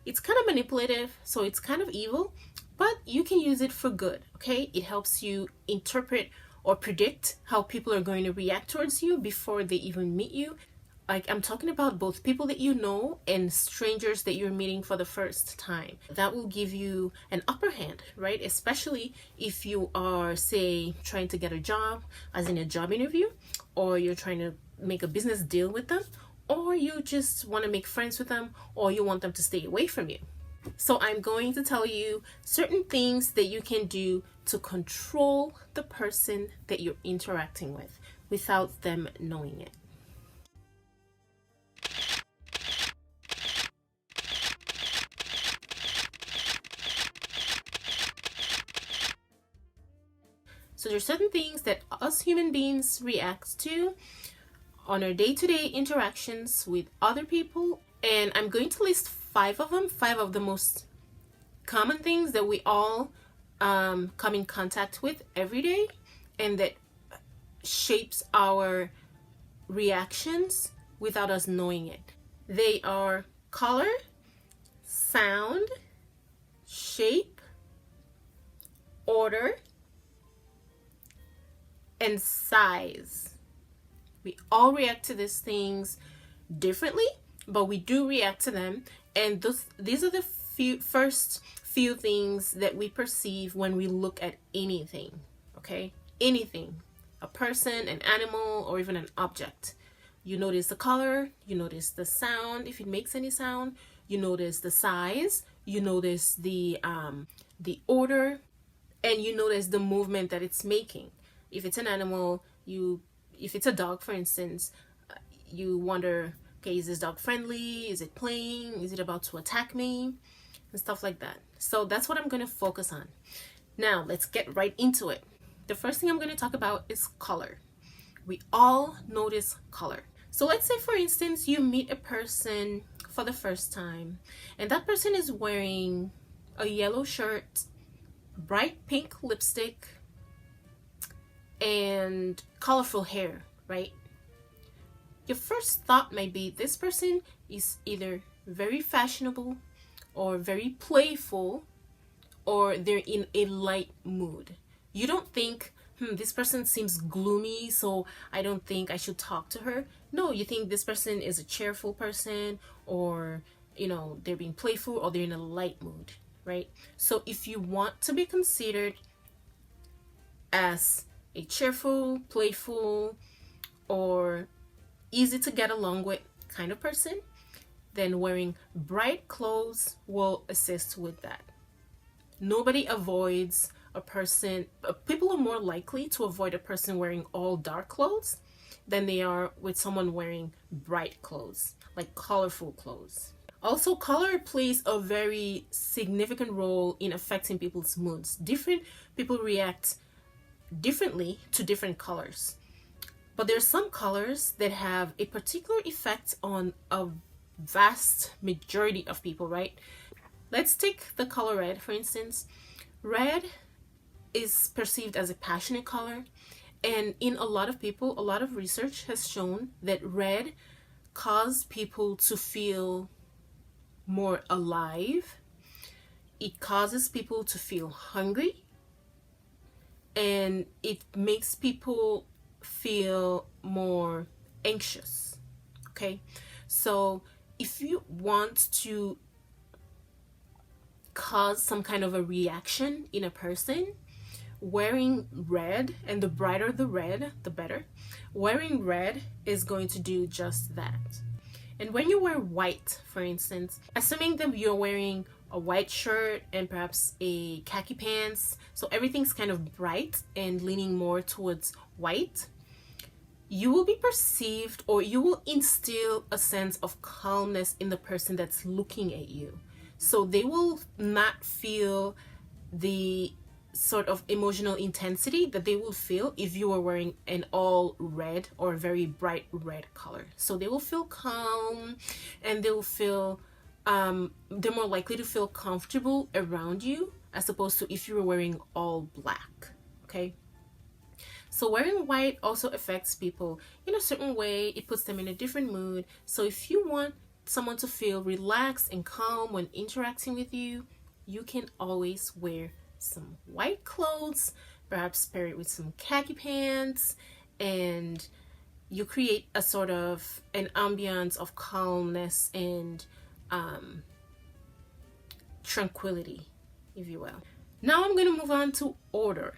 It's kind of manipulative, so it's kind of evil, but you can use it for good, okay? It helps you interpret or predict how people are going to react towards you before they even meet you. Like, I'm talking about both people that you know and strangers that you're meeting for the first time. That will give you an upper hand, right? Especially if you are, say, trying to get a job, as in a job interview, or you're trying to make a business deal with them, or you just want to make friends with them, or you want them to stay away from you. So I'm going to tell you certain things that you can do to control the person that you're interacting with without them knowing it. So there's certain things that us human beings react to on our day-to-day interactions with other people, and I'm going to list 5 of them, 5 of the most common things that we all come in contact with every day and that shapes our reactions without us knowing it. They are color, sound, shape, order, and size. We all react to these things differently, but we do react to them. And these are the first few things that we perceive when we look at anything, okay? Anything, a person, an animal, or even an object. You notice the color, you notice the sound, if it makes any sound, you notice the size, you notice the order, and you notice the movement that it's making. If it's an animal, if it's a dog, for instance, you wonder, okay, is this dog friendly? Is it playing? Is it about to attack me? And stuff like that. So that's what I'm going to focus on. Now, let's get right into it. The first thing I'm going to talk about is color. We all notice color. So let's say, for instance, you meet a person for the first time, and that person is wearing a yellow shirt, bright pink lipstick, and colorful hair, right? Your first thought might be this person is either very fashionable or very playful, or they're in a light mood. You don't think, this person seems gloomy, so I don't think I should talk to her. No, you think this person is a cheerful person, or they're being playful, or they're in a light mood, right? So if you want to be considered as a cheerful, playful, or easy to get along with kind of person, then wearing bright clothes will assist with that. Nobody avoids a person, people are more likely to avoid a person wearing all dark clothes than they are with someone wearing bright clothes, like colorful clothes. Also, color plays a very significant role in affecting people's moods. Different people react differently to different colors, but there's some colors that have a particular effect on a vast majority of people, right? Let's take the color red, for instance. Red is perceived as a passionate color, and in a lot of people, a lot of research has shown that red causes people to feel more alive. It causes people to feel hungry, and it makes people feel more anxious, okay? So if you want to cause some kind of a reaction in a person, wearing red, and the brighter the red, the better, wearing red is going to do just that. And when you wear white, for instance, assuming that you're wearing a white shirt and perhaps a khaki pants, so everything's kind of bright and leaning more towards white, you will be perceived, or you will instill a sense of calmness in the person that's looking at you. So they will not feel the sort of emotional intensity that they will feel if you are wearing an all red or very bright red color. So they will feel calm, and they will feel they're more likely to feel comfortable around you, as opposed to if you were wearing all black. Okay, so wearing white also affects people in a certain way. It puts them in a different mood. So if you want someone to feel relaxed and calm when interacting with you, you can always wear some white clothes, perhaps pair it with some khaki pants, and you create a sort of an ambiance of calmness and tranquility, if you will. Now I'm going to move on to order.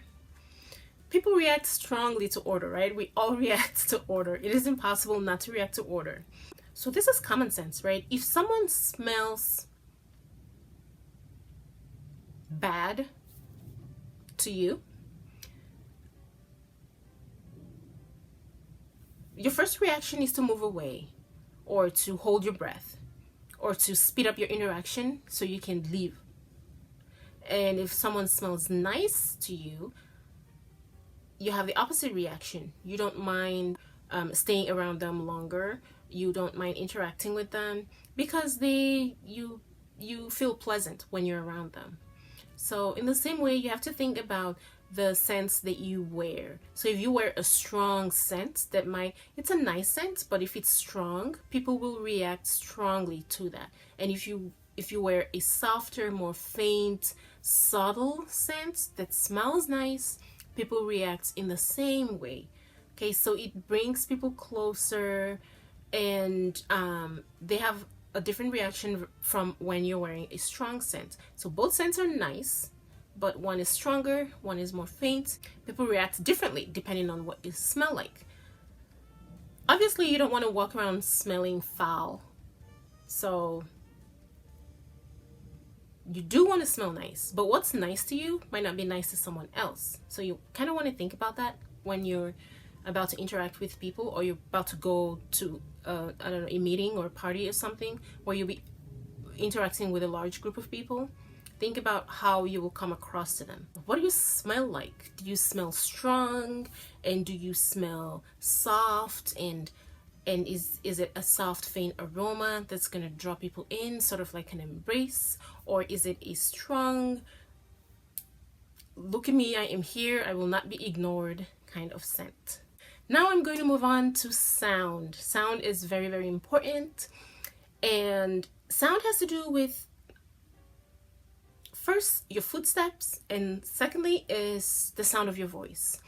People react strongly to order, right? We all react to order. It is impossible not to react to order. So this is common sense, right? If someone smells bad to you, your first reaction is to move away, or to hold your breath, or to speed up your interaction so you can leave. And if someone smells nice to you, you have the opposite reaction. You don't mind staying around them longer. You don't mind interacting with them because you feel pleasant when you're around them. So in the same way, you have to think about the scents that you wear. So if you wear a strong scent, it's a nice scent, but if it's strong, people will react strongly to that. And if you wear a softer, more faint, subtle scent that smells nice, people react in the same way. Okay, so it brings people closer, and they have a different reaction from when you're wearing a strong scent. So both scents are nice, but one is stronger, one is more faint. People react differently depending on what you smell like. Obviously, you don't want to walk around smelling foul. So you do want to smell nice, but what's nice to you might not be nice to someone else. So you kind of want to think about that when you're about to interact with people, or you're about to go to a meeting or a party or something where you'll be interacting with a large group of people. Think about how you will come across to them. What do you smell like? Do you smell strong, and do you smell soft, and is it a soft faint aroma that's going to draw people in, sort of like an embrace, or is it a strong look at me, I am here, I will not be ignored kind of scent? Now I'm going to move on to sound. Sound is very, very important, and sound has to do with, first, your footsteps, and secondly is the sound of your voice.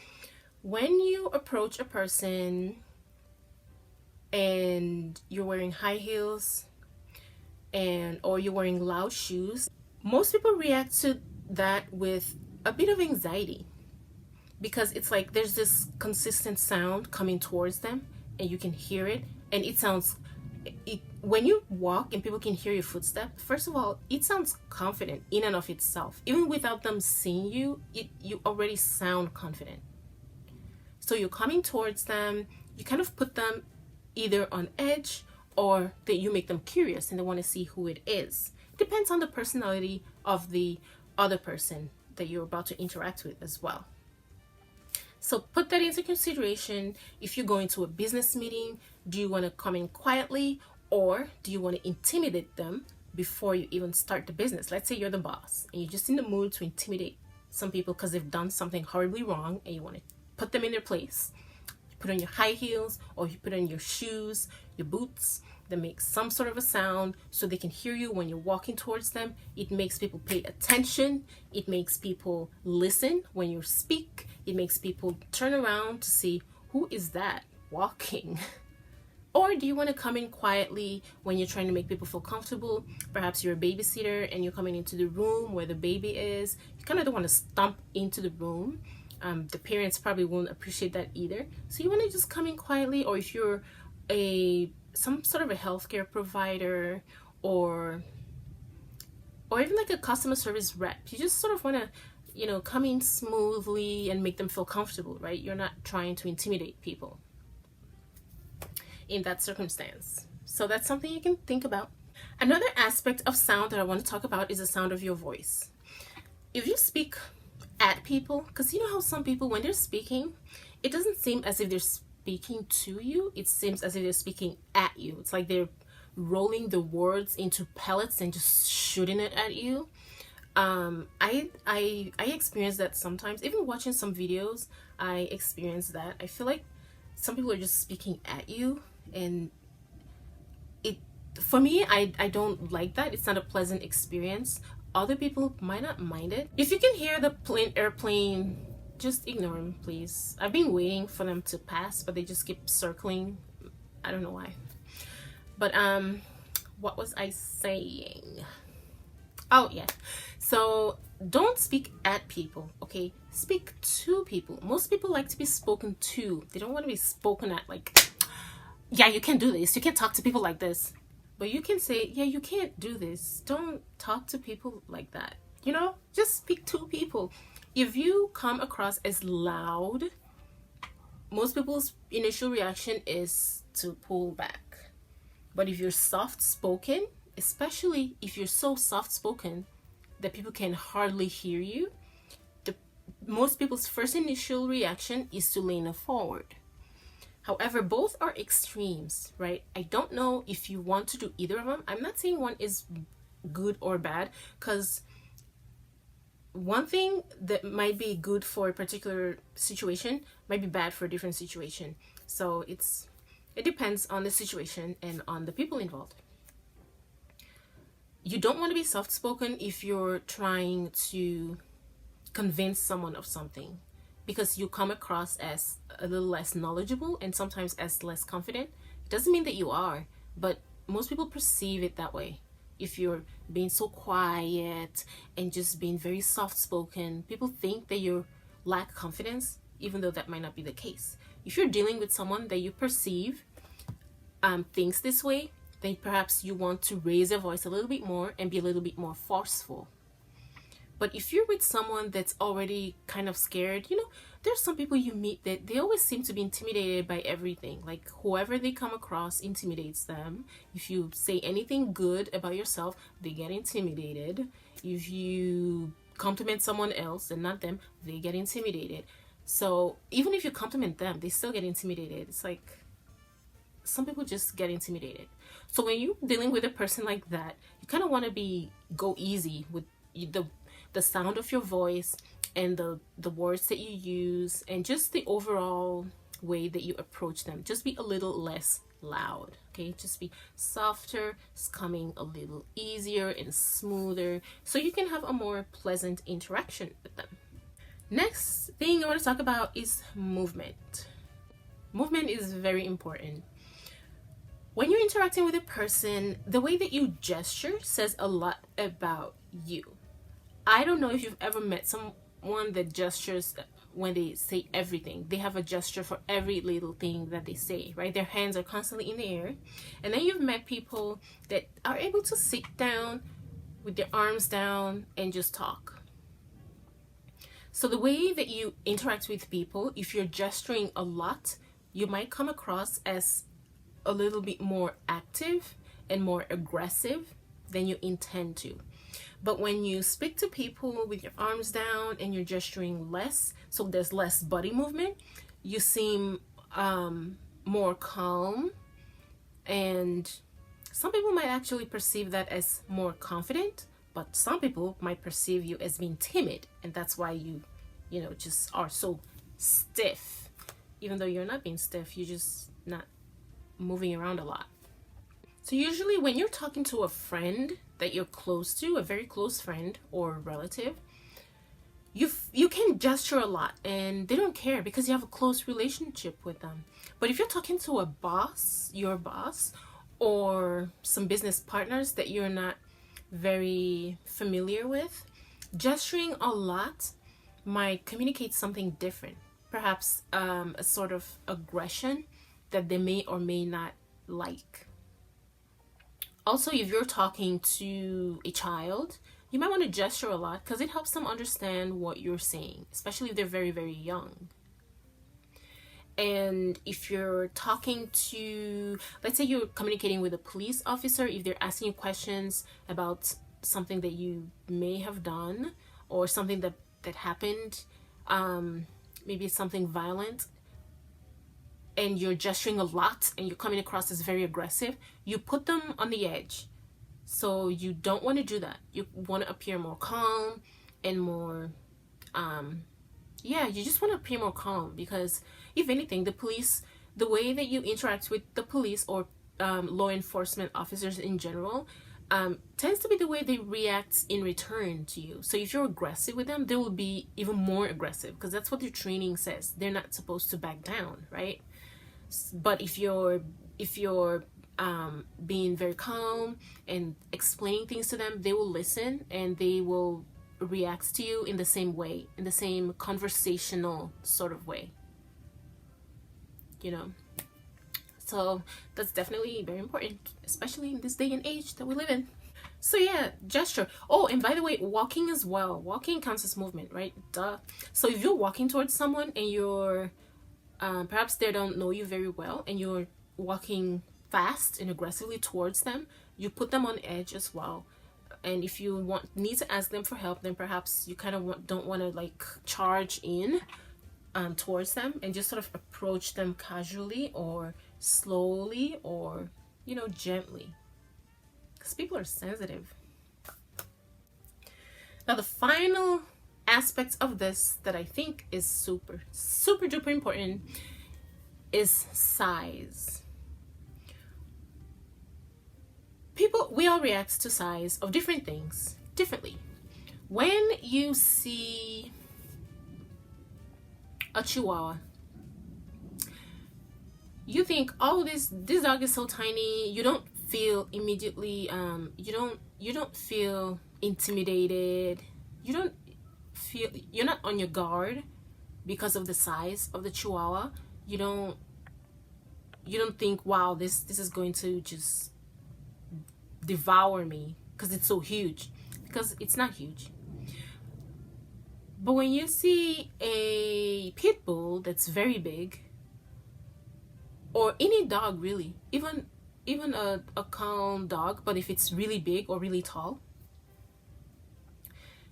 When you approach a person and you're wearing high heels or you're wearing loud shoes, most people react to that with a bit of anxiety, because it's like there's this consistent sound coming towards them and you can hear it, and when you walk and people can hear your footsteps, first of all, it sounds confident in and of itself. Even without them seeing you, you already sound confident. So you're coming towards them, you kind of put them either on edge, or that you make them curious and they want to see who it is. It depends on the personality of the other person that you're about to interact with as well. So put that into consideration. If you go into a business meeting, do you want to come in quietly, or do you want to intimidate them before you even start the business? Let's say you're the boss and you're just in the mood to intimidate some people because they've done something horribly wrong and you want to put them in their place. You put on your high heels, or you put on your shoes, your boots that make some sort of a sound so they can hear you when you're walking towards them. It makes people pay attention. It makes people listen when you speak. It makes people turn around to see, who is that walking? Or do you want to come in quietly when you're trying to make people feel comfortable? Perhaps you're a babysitter and you're coming into the room where the baby is. You kind of don't want to stomp into the room. The parents probably won't appreciate that either. So you want to just come in quietly. Or if you're some sort of a healthcare provider, or even like a customer service rep, you just sort of want to, come in smoothly and make them feel comfortable, right? You're not trying to intimidate people in that circumstance. So that's something you can think about. Another aspect of sound that I want to talk about is the sound of your voice. If you speak at people, because you know how some people, when they're speaking, it doesn't seem as if they're speaking to you, it seems as if they're speaking at you. It's like they're rolling the words into pellets and just shooting it at you. I experience that sometimes. Even watching some videos, I experience that. I feel like some people are just speaking at you, and For me, I don't like that. It's not a pleasant experience. Other people might not mind it. If you can hear the airplane, just ignore them, please. I've been waiting for them to pass, but they just keep circling. I don't know why. But what was I saying? Oh yeah. So don't speak at people, okay? Speak to people. Most people like to be spoken to. They don't want to be spoken at, like, yeah, you can't do this. You can't talk to people like this. But you can say, yeah, you can't do this. Don't talk to people like that. You know, just speak to people. If you come across as loud, most people's initial reaction is to pull back. But if you're soft spoken, especially if you're so soft spoken that people can hardly hear you, most people's first initial reaction is to lean forward. However, both are extremes, right? I don't know if you want to do either of them. I'm not saying one is good or bad, because one thing that might be good for a particular situation might be bad for a different situation. So it depends on the situation and on the people involved. You don't want to be soft-spoken if you're trying to convince someone of something, because you come across as a little less knowledgeable and sometimes as less confident. It doesn't mean that you are, but most people perceive it that way. If you're being so quiet and just being very soft-spoken, people think that you lack confidence, even though that might not be the case. If you're dealing with someone that you perceive thinks this way, then perhaps you want to raise your voice a little bit more and be a little bit more forceful. But if you're with someone that's already kind of scared, you know, there's some people you meet that they always seem to be intimidated by everything. Like, whoever they come across intimidates them. If you say anything good about yourself, they get intimidated. If you compliment someone else and not them, they get intimidated. So even if you compliment them, they still get intimidated. It's like, some people just get intimidated. So when you're dealing with a person like that, you kind of want to go easy with the sound of your voice and the words that you use and just the overall way that you approach them. Just be a little less loud, okay? Just be softer, it's coming a little easier and smoother, so you can have a more pleasant interaction with them. Next thing I want to talk about is movement. Movement is very important. When you're interacting with a person, the way that you gesture says a lot about you. I don't know if you've ever met someone that gestures when they say everything. They have a gesture for every little thing that they say, right? Their hands are constantly in the air. And then you've met people that are able to sit down with their arms down and just talk. So the way that you interact with people, if you're gesturing a lot, you might come across as a little bit more active and more aggressive than you intend to. But when you speak to people with your arms down and you're gesturing less, so there's less body movement, you seem more calm, and some people might actually perceive that as more confident, but some people might perceive you as being timid, and that's why you just are so stiff. Even though you're not being stiff, you're just not moving around a lot. So usually when you're talking to a friend that you're close to, a very close friend or relative, you can gesture a lot and they don't care because you have a close relationship with them. But if you're talking to a boss, your boss, or some business partners that you're not very familiar with, gesturing a lot might communicate something different. Perhaps a sort of aggression that they may or may not like. Also, if you're talking to a child, you might want to gesture a lot because it helps them understand what you're saying, especially if they're very, very young. And if you're talking to, let's say you're communicating with a police officer, if they're asking you questions about something that you may have done or something that happened, maybe it's something violent, and you're gesturing a lot and you're coming across as very aggressive, you put them on the edge. So you don't want to do that. You want to appear more calm and more, you just want to appear more calm, because if anything, the way that you interact with the police or law enforcement officers in general, tends to be the way they react in return to you. So if you're aggressive with them, they will be even more aggressive, because that's what your training says. They're not supposed to back down, right? But if you're being very calm and explaining things to them, they will listen and they will react to you in the same way, in the same conversational sort of way, you know. So that's definitely very important, especially in this day and age that we live in. So yeah, gesture. Oh, and by the way, walking as well. Walking counts as movement, right? Duh. So if you're walking towards someone and you're perhaps they don't know you very well, and you're walking fast and aggressively towards them, you put them on edge as well. And if you need to ask them for help, then perhaps you kind of don't want to like charge in towards them, and just sort of approach them casually or slowly, or, you know, gently, because people are sensitive. Now the final aspect of this that I think is super duper important is size. We all react to size of different things differently. When you see a Chihuahua, you think, oh, this dog is so tiny. You don't feel immediately you don't feel intimidated. You're not on your guard because of the size of the Chihuahua. You don't think, wow, this is going to just devour me because it's so huge, because it's not huge. But when you see a pit bull that's very big, or any dog really, even a calm dog, but if it's really big or really tall,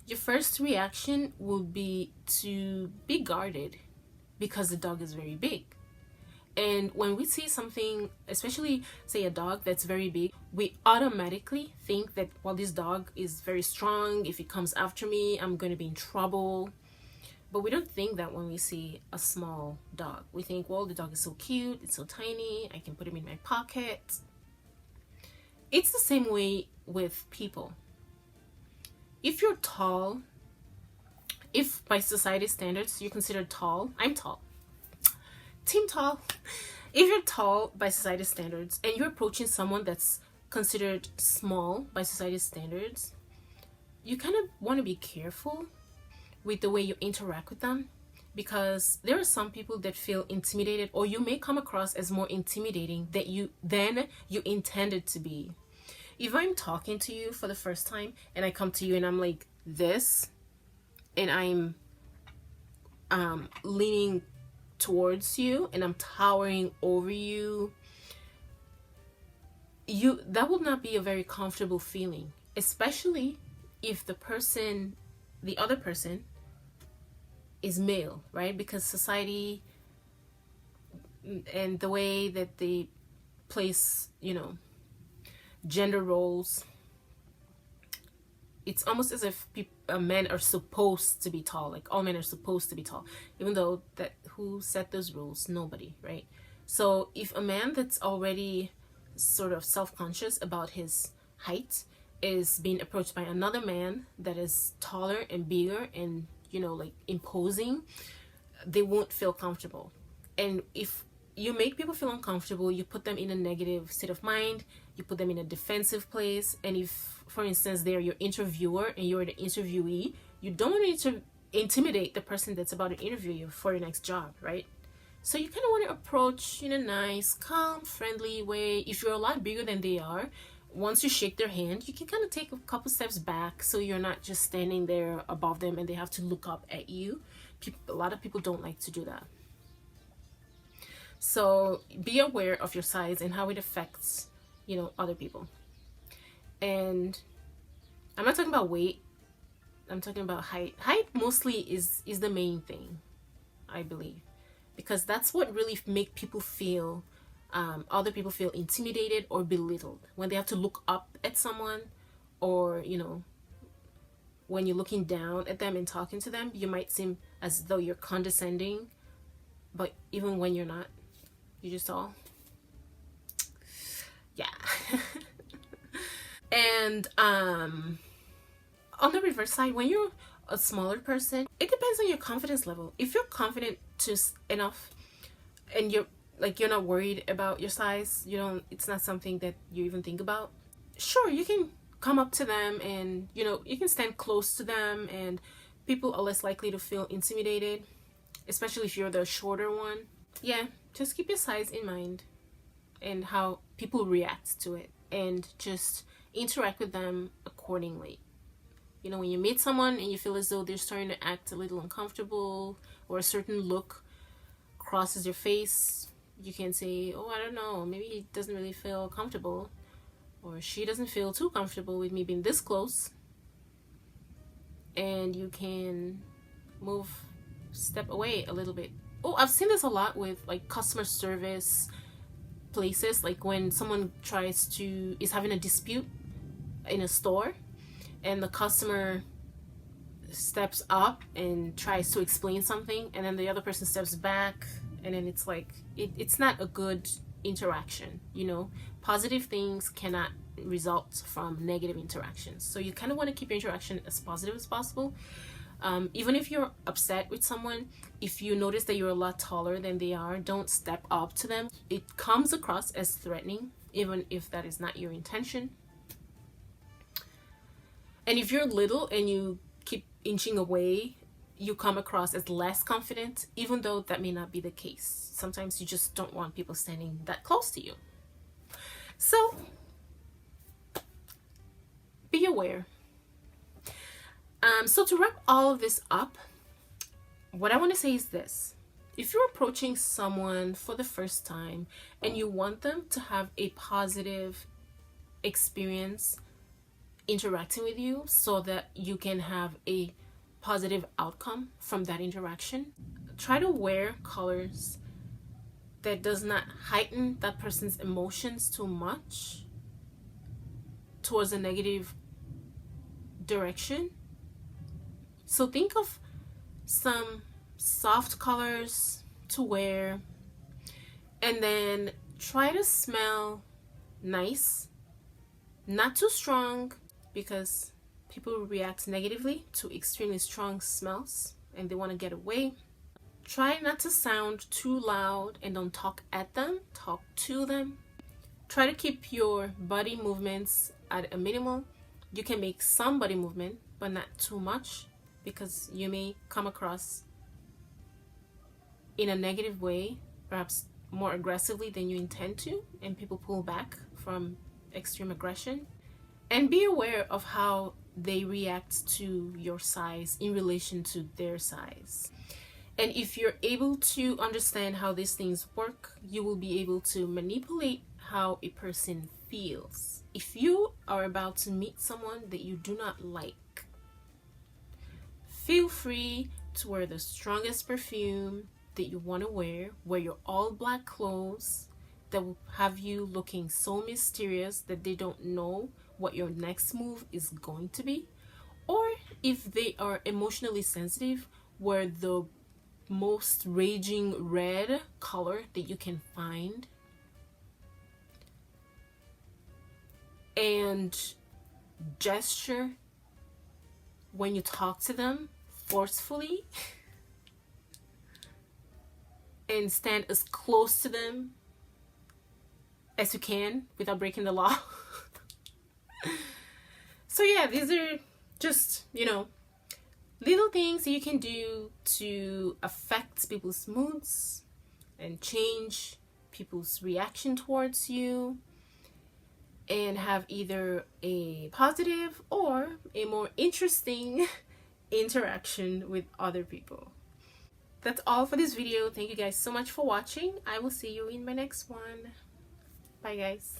your first reaction will be to be guarded because the dog is very big. And when we see something, especially say a dog that's very big, we automatically think that, well, this dog is very strong. If it comes after me, I'm going to be in trouble. But we don't think that when we see a small dog. We think, well, the dog is so cute, it's so tiny, I can put him in my pocket. It's the same way with people. If you're tall, if by society standards you're considered tall, I'm tall. Team tall. If you're tall by society standards and you're approaching someone that's considered small by society standards, you kind of want to be careful with the way you interact with them, because there are some people that feel intimidated, or you may come across as more intimidating than you intended to be. If I'm talking to you for the first time and I come to you and I'm like this, and I'm leaning towards you and I'm towering over you, that would not be a very comfortable feeling, especially if the other person is male, right? Because society and the way that they place, you know, gender roles, it's almost as if men are supposed to be tall, like all men are supposed to be tall, even though that who set those rules? Nobody, right? So if a man that's already sort of self-conscious about his height is being approached by another man that is taller and bigger and, you know, like imposing, they won't feel comfortable. And if you make people feel uncomfortable, you put them in a negative state of mind, you put them in a defensive place. And if, for instance, they're your interviewer and you're the interviewee, you don't want to intimidate the person that's about to interview you for your next job, right? So you kind of want to approach in a nice, calm, friendly way. If you're a lot bigger than they are, once you shake their hand, you can kind of take a couple steps back, so you're not just standing there above them and they have to look up at you. A lot of people don't like to do that. So be aware of your size and how it affects, you know, other people. And I'm not talking about weight, I'm talking about height. Height mostly is the main thing, I believe, because that's what really make people feel, other people feel intimidated or belittled when they have to look up at someone, or, you know, when you're looking down at them and talking to them, you might seem as though you're condescending, but even when you're not, you're just tall. And on the reverse side, when you're a smaller person, it depends on your confidence level. If you're confident to enough, and you're not worried about your size, it's not something that you even think about, sure, you can come up to them, and you can stand close to them, and people are less likely to feel intimidated, especially if you're the shorter one. Yeah, just keep your size in mind and how people react to it, and just interact with them accordingly. When you meet someone and you feel as though they're starting to act a little uncomfortable, or a certain look crosses your face, you can say, oh, I don't know, maybe he doesn't really feel comfortable, or she doesn't feel too comfortable with me being this close. And you can step away a little bit. Oh, I've seen this a lot with like customer service places, like when someone is having a dispute in a store, and the customer steps up and tries to explain something, and then the other person steps back, and then it's like it's not a good interaction. Positive things cannot result from negative interactions, so you kind of want to keep your interaction as positive as possible. Even if you're upset with someone, if you notice that you're a lot taller than they are, don't step up to them. It comes across as threatening, even if that is not your intention. And if you're little and you keep inching away, you come across as less confident, even though that may not be the case. Sometimes you just don't want people standing that close to you. So be aware. So to wrap all of this up, what I want to say is this. If you're approaching someone for the first time and you want them to have a positive experience interacting with you, so that you can have a positive outcome from that interaction, try to wear colors that does not heighten that person's emotions too much towards a negative direction. So think of some soft colors to wear, and then try to smell nice, not too strong, because people react negatively to extremely strong smells and they want to get away. Try not to sound too loud, and don't talk at them, talk to them. Try to keep your body movements at a minimal. You can make some body movement, but not too much, because you may come across in a negative way, perhaps more aggressively than you intend to, and people pull back from extreme aggression. And be aware of how they react to your size in relation to their size. And if you're able to understand how these things work, you will be able to manipulate how a person feels. If you are about to meet someone that you do not like, feel free to wear the strongest perfume that you want to wear your all black clothes that will have you looking so mysterious that they don't know what your next move is going to be. Or if they are emotionally sensitive, wear the most raging red color that you can find. And gesture when you talk to them forcefully, and stand as close to them as you can without breaking the law. So yeah, these are just, little things that you can do to affect people's moods and change people's reaction towards you, and have either a positive or a more interesting interaction with other people. That's all for this video. Thank you guys so much for watching. I will see you in my next one. Bye guys.